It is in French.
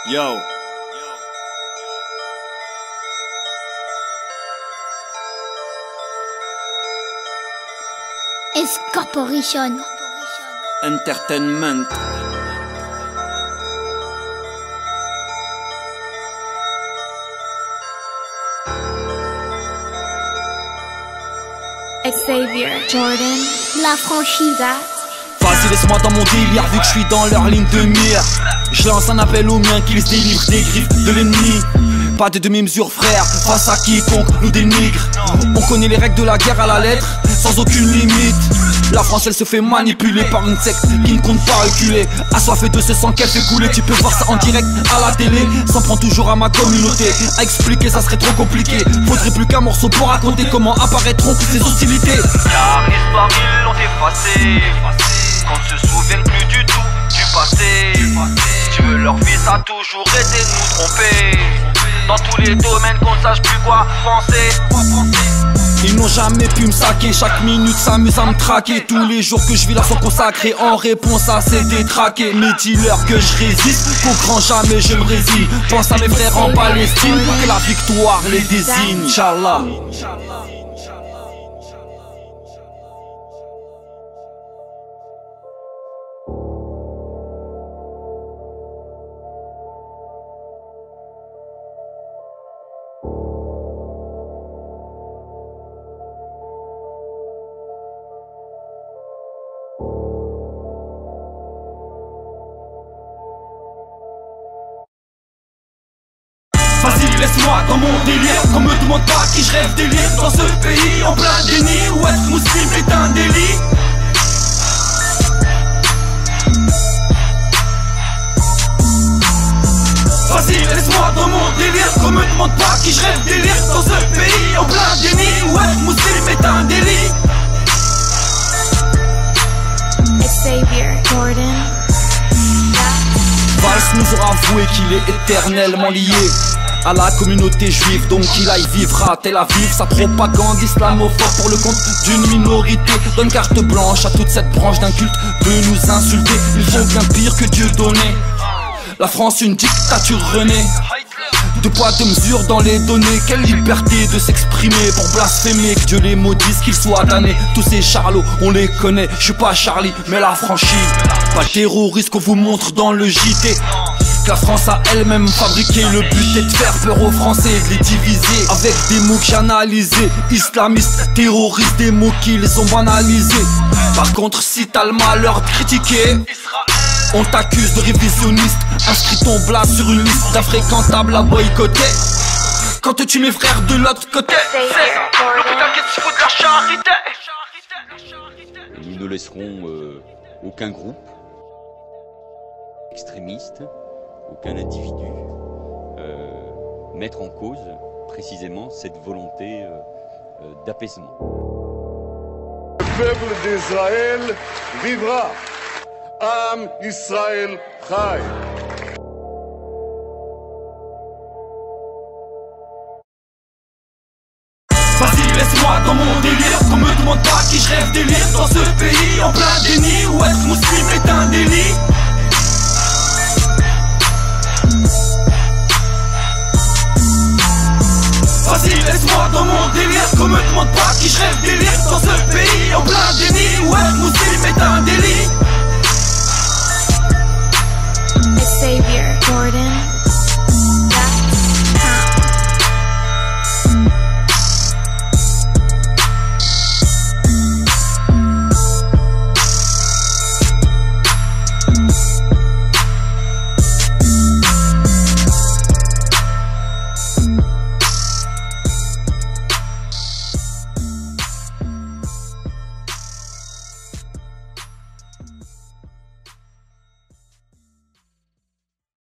Yo. S Corporation Entertainment. Xavier, Jordan, La franchise. Vas-y, laisse-moi dans mon délire, vu que je suis dans leur ligne de mire. Je lance un appel aux miens qu'ils se délivrent des griffes de l'ennemi. Pas de demi-mesure, frère, face à quiconque nous dénigre. On connaît les règles de la guerre à la lettre, sans aucune limite. La France, elle se fait manipuler par une secte qui ne compte pas reculer. Assoiffée de ce sang qu'elle fait couler, tu peux voir ça en direct à la télé. S'en prend toujours à ma communauté, à expliquer ça serait trop compliqué. Faudrait plus qu'un morceau pour raconter comment apparaîtront toutes ces hostilités. Car l'histoire ils l'ont effacée, qu'on ne se souvienne plus du tout du passé. Dieu leur fils a toujours été de nous tromper. Dans tous les domaines qu'on ne sache plus quoi penser. Ils n'ont jamais pu me saquer, chaque minute s'amuse à me traquer. Tous les jours que je vis là sont consacrés en réponse à ces détraqués. Mais dis-leur que je résiste, qu'au grand jamais je me résigne. Pense à mes frères en Palestine, que la victoire les désigne. Inch'Allah. Vas-y, laisse-moi dans mon délire, qu'on me demande pas qui je rêve délire. Dans ce pays en plein déni, où être musulman est un délit. Vas-y, laisse-moi dans mon délire, qu'on me demande pas qui je rêve délire. Dans ce pays en plein déni, où être musulman est un délit. Xavier, Jordan, Valls nous aura avoué qu'il est éternellement lié à la communauté juive, donc il aille vivre à Tel Aviv. Sa propagande islamophobe pour le compte d'une minorité donne carte blanche à toute cette branche d'un culte de nous insulter. Ils font bien pire que Dieu donné. La France une dictature renée. Deux poids deux mesures dans les données. Quelle liberté de s'exprimer pour blasphémer. Que Dieu les maudisse, qu'ils soient damnés. Tous ces charlots, on les connaît. Je suis pas Charlie, mais la franchise. Pas le terroriste qu'on vous montre dans le JT. Que la France a elle-même fabriqué. Le but est de faire peur aux Français et de les diviser avec des mots que j'ai analysés. Islamistes, terroristes, des mots qui les ont banalisés. Par contre, si t'as le malheur de critiquer, on t'accuse de révisionniste. Inscris ton blase sur une liste d'infréquentables à boycotter. Quand tu tues mes frères de l'autre côté, l'hôpital qu'est-ce qu'il faut de la charité. Nous ne laisserons aucun groupe extrémiste, aucun individu mettre en cause précisément cette volonté d'apaisement. Le peuple d'Israël vivra. Am Israël Chai. Vas-y, laisse-moi dans mon délire, qu'on me demande pas qui je rêve délire. Dans ce pays en plein déni, où être musulman est un délit. Vas-y, laisse-moi dans mon délire, qu'on me demande pas qui je rêve délire. Dans ce pays en plein déni, où être musulman est un délit. Xavier, Jordan.